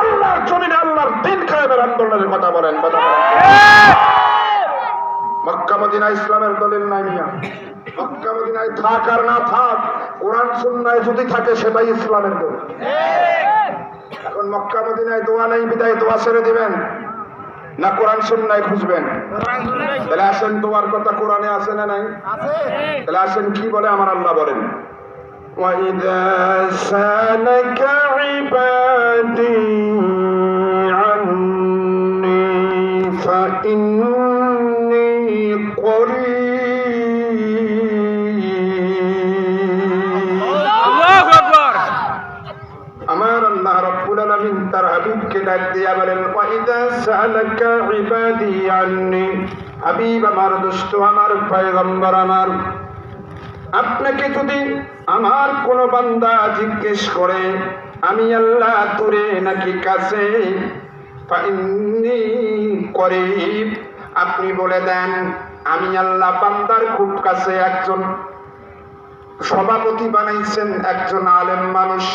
আল্লাহর জমিনে আল্লাহর দ্বীন কায়েমের আন্দোলনের কথা বলেন। মক্কা মদিনা ইসলামের দলিল নাই মিয়া। মক্কা মদিনায় থাক আর না থাক, কোরআন সুন্নাহ যদি থাকে সেটাই ইসলামের দলিল। এখন মক্কা মদিনায় দোয়া নেই বিদায় দোয়া ছেড়ে দিবেন না কোরআন সুন্নায় খুঁজবেন? তাহলে আসেন, দোয়ার কথা কোরআনে আছে না নাই? তাহলে আসেন কি বলে আমার আল্লাহ বলেন, وَإِذَا سَأَلَكَ عِبَادِي عَنِّي فَإِنِّي قَرِيبٌ। আমার আল্লাহ রাব্বুল আলামিন তার হাবিবকে ডাক দিয়া বলেন, ওয়াইদা সালাকা ইবাদি আন্নি, হাবিব আমার, দোস্ত আমার, পয়গম্বর আমার, আপনাকে যদি আমার কোন বান্দা জিজ্ঞেস করে আমি আল্লাহ দূরে নাকি কাছে, ফাইন্নী করিব, আপনি বলে দেন আমি আল্লাহ বান্দার খুব কাছে। একজন সভাপতি বানাইছেন, একজন আলেম মানুষ,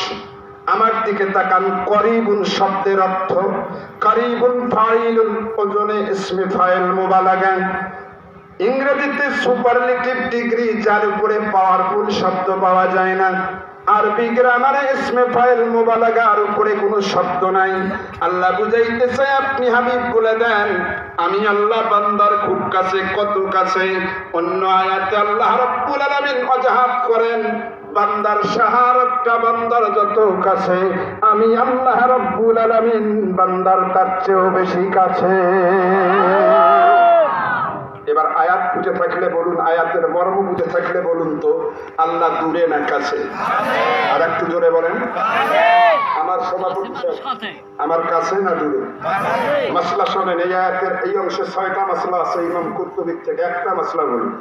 আমার দিকে তাকান। করিবুন শব্দের অর্থ, করিবুন ফাইলুন, ওজনে ইসমে ফাইল মুবালাগা। ইংরেজিতে সুপারলেটিভ ডিগ্রি, যার উপরে পাওয়ারফুল শব্দ পাওয়া যায় না। আরবি গ্রামারে ইসমে ফাইল মুবালাগা, আর উপরে কোনো শব্দ নাই। আল্লাহ বুঝাইতেছে আপনি হাবিব বলে দেন আমি আল্লাহ বান্দার খুব কাছে। কত কাছে? অন্য আয়াতে আল্লাহ রাব্বুল আলামিন ওয়াজাহাত করেন বান্দার শাহাদাতটা বান্দার যত কাছে, আমি আল্লাহ রাব্বুল আলামিন বান্দার তার চেয়েও বেশি কাছে। এবার আয়াত বুঝে থাকলে বলুন, আয়াতের মর্ম বুঝে থাকলে বলুন তো আল্লাহ দূরে না কাছে? আর একটু জোরে বলেন। আমার সভাপতি আমার কাছে না দূরে? মাসলা শোনেন, এই আয়াতের এই অংশে 6টা মাসলা আছে ইমাম কুরতুবীর থেকে। একটা মাসলা বলুন,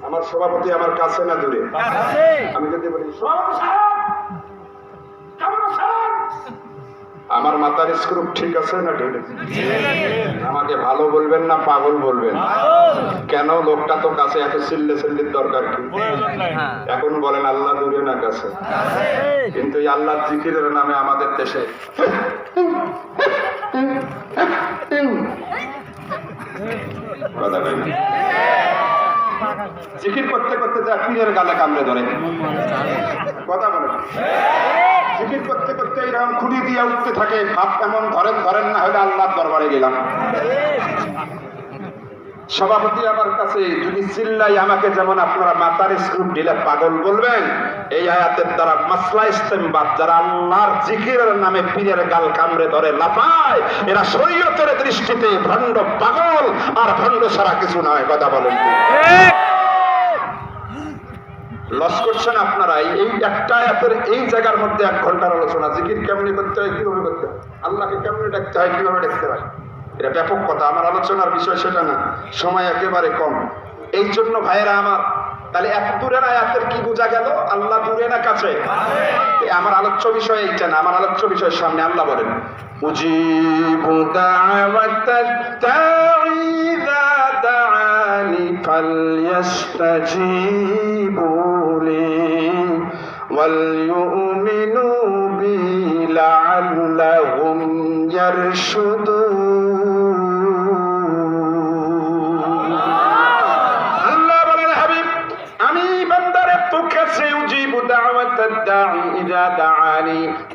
আমার সভাপতি আমার কাছে না দূরে? আমি যদি বলি আমার মাথার স্ক্রু ঠিক আছে না ঠিক আছে, আমাকে ভালো বলবেন না পাগল বলবেন? কেন? লোকটা তো কাছে, এত চিল্লির দরকার কি? এখন বলেন আল্লাহ দূরে না কাছে? কিন্তু এই আল্লাহ জিকিরের নামে আমাদের দেশে জিকির করতে করতে যা পীরের গালে কামড়ে ধরে। কথা বলে জিকির করতে করতে এরকম খুঁড়ি দিয়ে উঠতে থাকে, ভাব এমন ধরেন ধরেন না হলে আল্লাহর দরবারে গেলাম। সভাপতি আমার কাছে যদি চিল্লাই আমাকে যেমন আপনারা মাথার স্ক্রু ঢিলে পাগল বলবেন, এই আয়াতের দ্বারা মাসলা ইস্তেমবাদ, যারা আল্লাহর জিকিরের নামে পীরের গাল কামড়ে ধরে লাফায়, এরা শরীয়তের দৃষ্টিতে ভণ্ড, পাগল আর ভণ্ড ছাড়া কিছু নয়। কথা বলেন, লস করছেন আপনারা। এই একটা আয়াতের এই জায়গার মধ্যে 1 ঘন্টার আলোচনা। জিকির কেমনি করতে হয়, কিভাবে করতে হয়, আল্লাহকে কেমনি ডাকতে হয়, কিভাবে ডাকতে হয়, এটা ব্যাপক কথা। আমার আলোচনার বিষয় সেটা না, সময় একেবারে কম। এই জন্য ভাইয়েরা আমার, তাহলে এত দূরের আয়াতের কি বোঝা গেল? আল্লাহ দূরে না কাছে? আমার আলোচ্য বিষয় এইটা না। আমার আলোচ্য বিষয়ের সামনে আল্লাহ বলেন, উজিবু দাওয়াতাদ দাঈ ইযা দাআনি ফালইস্তাজিবু লি ওয়াল ইউমিনু বি লাআল্লাহুম ইয়ারশুদুন।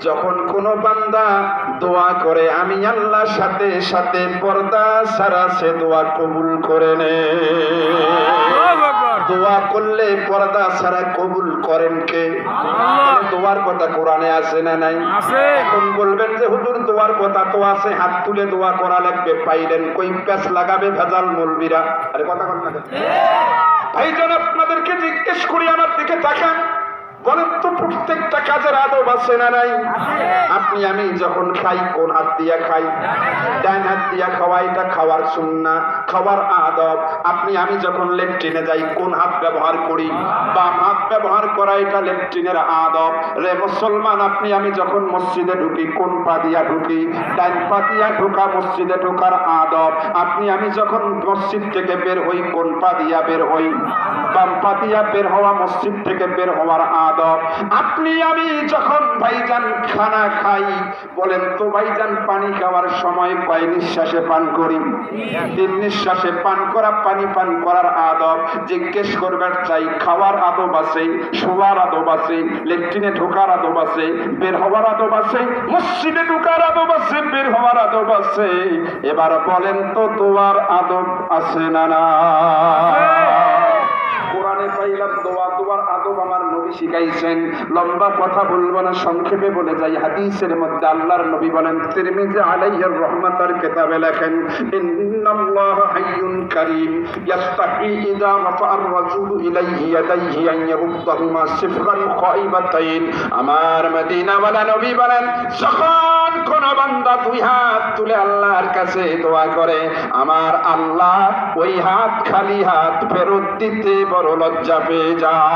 যখন কোন বান্দা দোয়া করে আমি আল্লাহর সাথে সাথে পর্দা ছাড়া সে দোয়া কবুল করে নেয়। দোয়া করলে পর্দা ছাড়া কবুল করেন কে? দোয়ার কথা কোরআনে আছে না নাই? এখন বলবেন যে হুজুর দোয়ার কথা তো আছে, হাত তুলে দোয়া করা লাগবে, পাইলেন কই? প্যাচ লাগাবে ভেজাল মৌলবীরা। আরে কথা বল না ভাইজান, আপনাদেরকে জিজ্ঞেস করি, আমার দিকে তাকান, বলেন তো প্রত্যেকটা কাজের আদব আছে না নাই? আপনি আমি যখন খাই কোন হাত দিয়া খাই? ডান হাত দিয়া খাওয়া, এটা খাওয়ার সুন্নাহ, খাওয়ার আদব আদব। আপনি আমি যখন ল্যাট্রিনে যাই কোন হাত ব্যবহার করি? বাম হাত ব্যবহার করা, এটা ল্যাট্রিনের আদব। রে মুসলমান, আপনি আমি যখন মসজিদে ঢুকি কোন পা দিয়া ঢুকি? ডান পা দিয়া ঢোকা মসজিদে ঢোকার আদব। আপনি আমি যখন মসজিদ থেকে বের হই কোন পা দিয়া বের হই? বাম পা দিয়া বের হওয়া মসজিদ থেকে বের হওয়ার আদব। আপনি আমি যখন ভাইজান খানা খাই, বলেন তো ভাইজান পানি খাওয়ার সময় কয় নিঃশ্বাসে পান করি? 3 নিঃশ্বাসে পান করা, পানি পান করার আদব। জিজ্ঞেস করবার চাই, খাওয়ার আদব আছে, শোয়ার আদব আছে, ল্যাট্রিনে ঢোকার আদব আছে, বের হওয়ার আদব আছে, মসজিদে ঢোকার আদব আছে, বের হওয়ার আদব আছে। এবার বলেন তো দোয়ার আদব আছে না না? কোরআনে পাইলাম দোয়া, দোয়ার আদব আমার নবী শিখাইছেন। লম্বা কথা বলবো না, সংক্ষেপে বলে যাই। হাদিসের মধ্যে আল্লাহর নবী বলেন, তিরমিজি আলাইহির রহমাতার কিতাবে লেখেন, ইন্নাল্লাহা হাইয়ুন কারীম ইয়াস্তাহি ইযা রাফা'আর রাজুলু ইলাইহি ইয়াদাইহি আন ইয়ারুদ্দাহুমা সিফরান খাইবাতাইন। আমার মদিনাওয়ালা নবী বলেন, যখন কোন বান্দা 2 হাত তুলে আল্লাহর কাছে দোয়া করে, আমার আল্লাহ ওই হাত খালি হাত ফেরত দিতে বড় লজ্জা পেয়ে যায়।